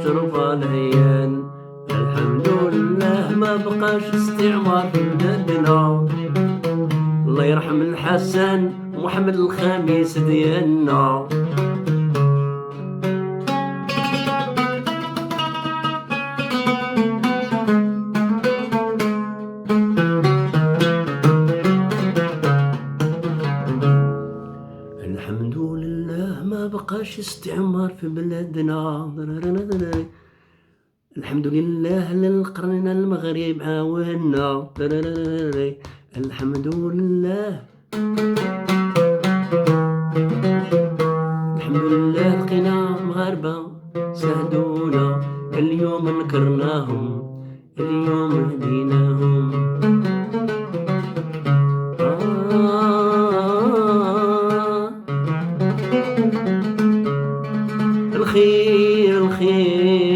ترفع العيان. الحمد لله ما بقاش استعمار في بلادنا، الله يرحم الحسن ومحمد الخامس ديالنا. الحمد لله ما بقاش استعمار في بلادنا، الحمد لله للقرن المغرب عاونا. الحمد لله الحمد لله لقينا مغاربة ساعدونا، اليوم نكرناهم اليوم هديناهم. الخير الخير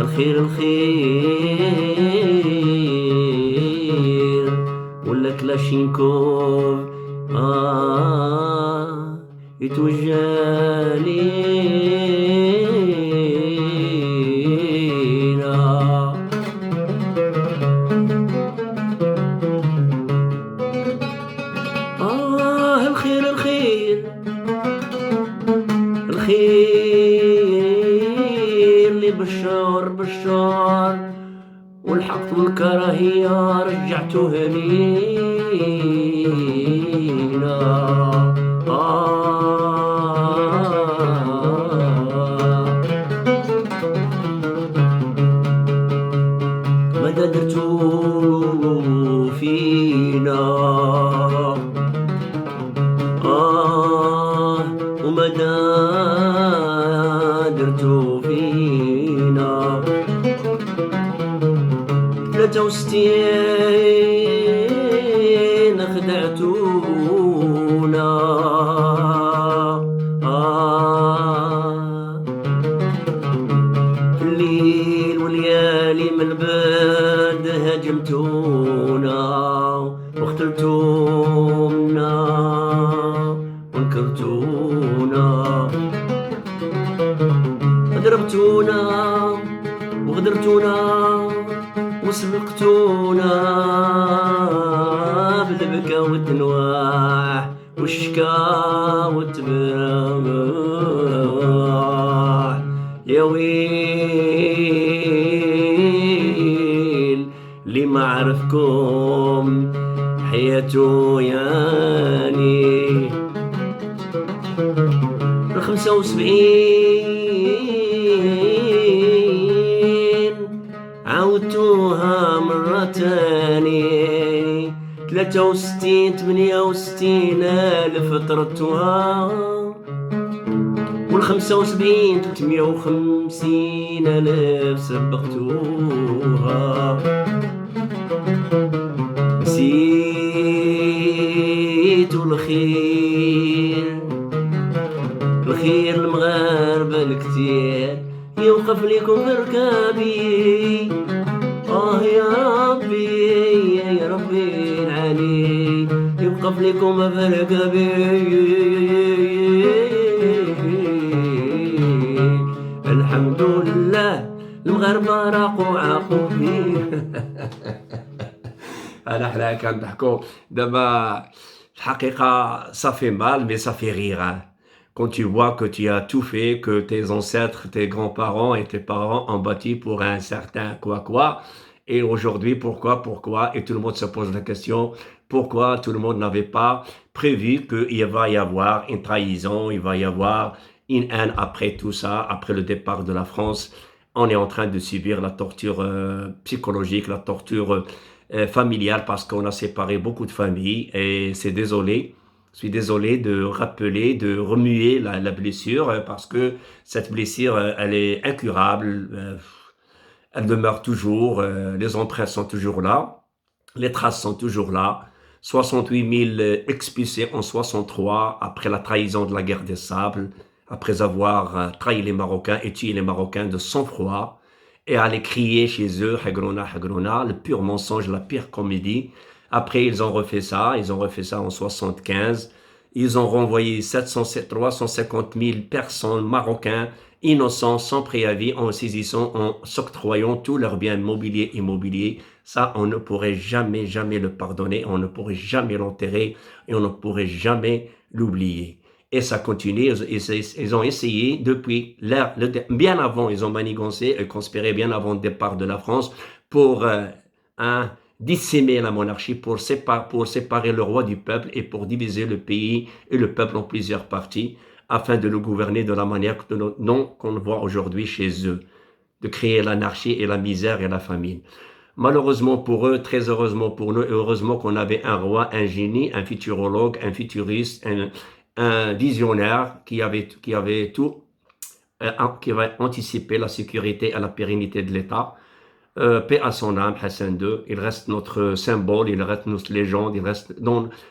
الخير الخير ولا كلاشينكوف يتوجه لينا. الخير الخير الخير اللي بشار بشار، والحقد والكراهية رجعتوه لينا. ماذا درتو فينا وماذا درتو فينا. 63 خدعتونا، الليل والليالي من بعد هاجمتونا واختلتونا وانكرتونا، ضربتونا وغدرتونا وسبقتونا بالبكا والدنواح والشكا والتباح. يا ويل اللي ما عرفكم حياته ياني. 75 عاودتوها مرة تاني، 63 68 ألف طردتوها، وال75 350 ألف سبقتوها. نسيتو الخير الخير المغاربة الكتير يوقف ليكم في ركابي. يا ربي يا ربي العلي يوقف ليكم في ركابي. الحمد لله المغاربة راقوا عاقوا فيه. أنا حنا كنضحكوا دابا الحقيقة ça fait mal mais ça fait rire hein. Quand tu vois que tu as tout fait, que tes ancêtres, tes grands-parents et tes parents ont bâti pour un certain quoi, et aujourd'hui pourquoi, et tout le monde se pose la question, pourquoi tout le monde n'avait pas prévu qu'il va y avoir une trahison, il va y avoir une haine après tout ça, après le départ de la France. On est en train de subir la torture psychologique, la torture familiale, parce qu'on a séparé beaucoup de familles, et c'est désolé. Je suis désolé de rappeler, de remuer la blessure, parce que cette blessure, elle est incurable, elle demeure toujours, les empreintes sont toujours là, les traces sont toujours là. 68 000 expulsés en 63, après la trahison de la guerre des sables, après avoir trahi les Marocains et tué les Marocains de sang-froid. et aller crier chez eux, Hagrouna, Hagrouna, le pur mensonge, la pire comédie. Après, ils ont refait ça en 75. Ils ont renvoyé 350 000 personnes marocains innocents sans préavis en saisissant, en s'octroyant tous leurs biens mobiliers et immobiliers. Ça, on ne pourrait jamais, jamais le pardonner, on ne pourrait jamais l'enterrer et on ne pourrait jamais l'oublier. Et ça continue, ils ont essayé depuis bien avant, ils ont manigancé et conspiré bien avant le départ de la France pour dissémer la monarchie, pour séparer le roi du peuple et pour diviser le pays et le peuple en plusieurs parties afin de le gouverner de la manière qu'on le voit aujourd'hui chez eux, de créer l'anarchie et la misère et la famine. Malheureusement pour eux, très heureusement pour nous, heureusement qu'on avait un roi, un génie, un futurologue, un futuriste, un visionnaire qui avait tout, qui avait anticipé la sécurité et la pérennité de l'État. Paix à son âme, Hassan II, il reste notre symbole, il reste notre légende,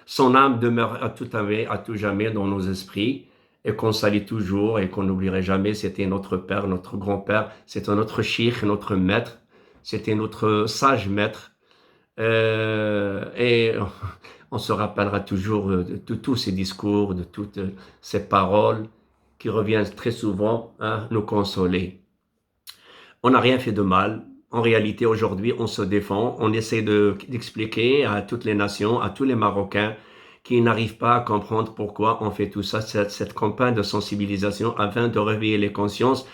son âme demeure à tout jamais dans nos esprits et qu'on salue toujours et qu'on n'oublierait jamais. C'était notre père, notre grand-père, c'était notre cheikh, notre maître, c'était notre sage maître. Et on se rappellera toujours de tous ces discours, de toutes ces paroles qui reviennent très souvent à nous consoler. On n'a rien fait de mal. En réalité, aujourd'hui, on se défend. On essaie d'expliquer à toutes les nations, à tous les Marocains qui n'arrivent pas à comprendre pourquoi on fait tout ça, cette campagne de sensibilisation afin de réveiller les consciences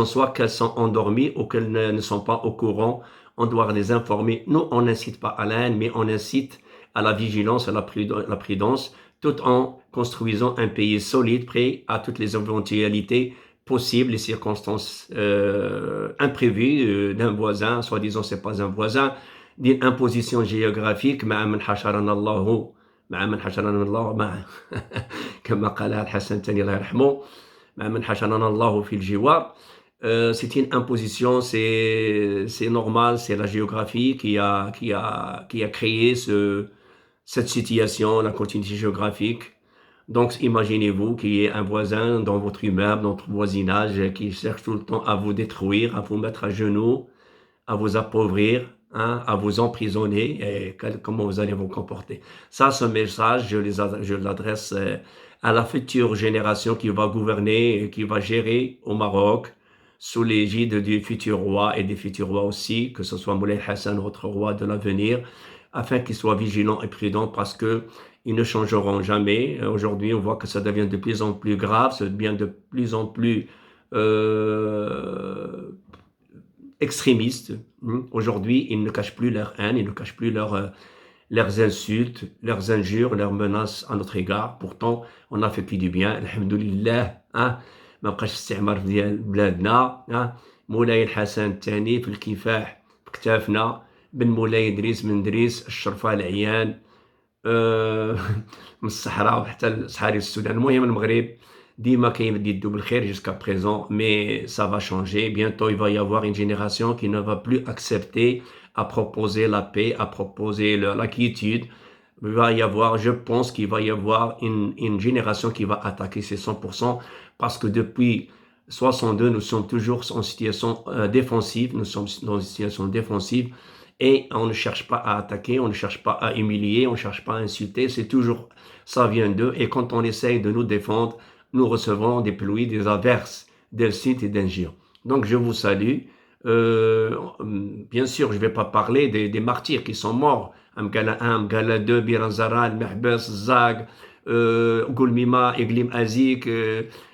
soit qu'elles sont endormies ou qu'elles ne sont pas au courant. On doit les informer. Nous, on n'incite pas à la haine, mais on incite à la vigilance, à la prudence, tout en construisant un pays solide, prêt à toutes les éventualités possibles, les circonstances imprévues d'un voisin, soi-disant c'est pas un voisin, d'une imposition géographique, مع من حشرنا الله مع من حشرنا الله مع كما قال الحسن الثاني الله يرحمه مع من حشرنا الله في الجوار. C'est une imposition, c'est normal, c'est la géographie qui a créé cette situation, la continuité géographique. Donc, imaginez-vous qu'il y ait un voisin dans votre immeuble, dans votre voisinage, qui cherche tout le temps à vous détruire, à vous mettre à genoux, à vous appauvrir, à vous emprisonner, et comment vous allez vous comporter. Ça, ce message, je l'adresse à la future génération qui va gouverner, qui va gérer au Maroc, sous l'égide du futur roi et des futurs rois aussi, que ce soit Moulay Hassan, notre roi de l'avenir, afin qu'ils soient vigilants et prudents parce que ils ne changeront jamais. Aujourd'hui, on voit que ça devient de plus en plus grave, ça devient de plus en plus extrémiste. Aujourd'hui, ils ne cachent plus leur haine, ils ne cachent plus leurs insultes, leurs injures, leurs menaces à notre égard. Pourtant, on a fait plus du bien. Alhamdoulilah, ما بقاش استعمار ديال بلادنا. مولاي الحسن الثاني في الكفاح بكتافنا، بن مولاي إدريس بن إدريس الشرفة العيان من الصحراء وحتى لصحاري السودان. المهم المغرب ديما كيمد يدو بالخير jusqu'à présent, mais ça va changer. Bientôt, il va y avoir une génération qui ne va plus accepter à proposer la paix, à proposer la quiétude. Il va y avoir, je pense qu'il va y avoir une génération qui va attaquer ces 100%, parce que depuis 62, nous sommes toujours en situation défensive, nous sommes dans une situation défensive et on ne cherche pas à attaquer, on ne cherche pas à humilier, on ne cherche pas à insulter, c'est toujours, ça vient d'eux, et quand on essaye de nous défendre, nous recevons des pluies, des averses, d'insultes et d'injures. Donc je vous salue. Bien sûr, je ne vais pas parler des martyrs qui sont morts. Amgala 1, Amgala 2, Biranzara, Al-Mahbes, Zag, Goulmima, Eglim Azik,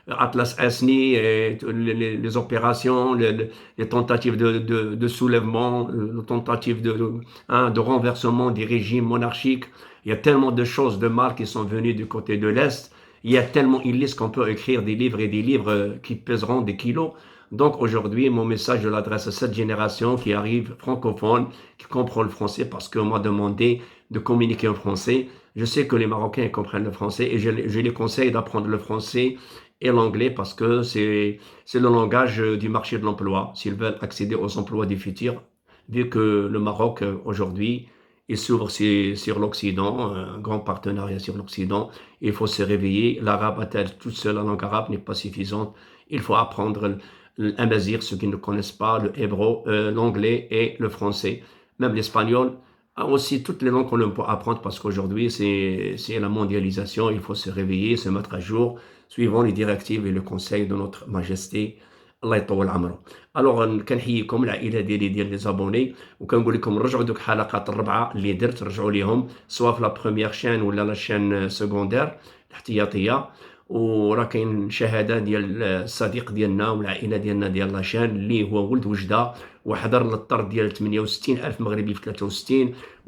Atlas Asni, les opérations, les tentatives de soulèvement, les tentatives de renversement des régimes monarchiques. Il y a tellement de choses de mal qui sont venues du côté de l'Est. Il y a tellement une liste qu'on peut écrire des livres et des livres qui pèseront des kilos. Donc aujourd'hui, mon message, je l'adresse à cette génération qui arrive francophone, qui comprend le français, parce qu'on m'a demandé de communiquer en français. Je sais que les Marocains comprennent le français et je les conseille d'apprendre le français et l'anglais parce que c'est le langage du marché de l'emploi. S'ils veulent accéder aux emplois du futur, vu que le Maroc aujourd'hui, il s'ouvre sur l'Occident, un grand partenariat sur l'Occident, il faut se réveiller. L'arabe toute seule, la langue arabe n'est pas suffisante. Il faut apprendre l'amazigh, ceux qui ne connaissent pas le hébreu, l'anglais et le français, même l'espagnol. Aussi toutes les langues qu'on peut apprendre parce qu'aujourd'hui c'est la mondialisation, il faut se réveiller, se mettre à jour, suivant les directives et le conseil de notre majesté. الله يطول عمره. الوغ كنحييكم العائله ديالي ديال لي زابوني وكنقول لكم رجعوا دوك الحلقات الربعه اللي درت رجعوا ليهم سواء في لا بروميير شين ولا لا شين سكوندير الاحتياطيه. وراه كاين شهاده ديال الصديق ديالنا والعائله ديالنا ديال لاشين اللي هو ولد وجده وحضر للطرد ديال 68 الف مغربي في 63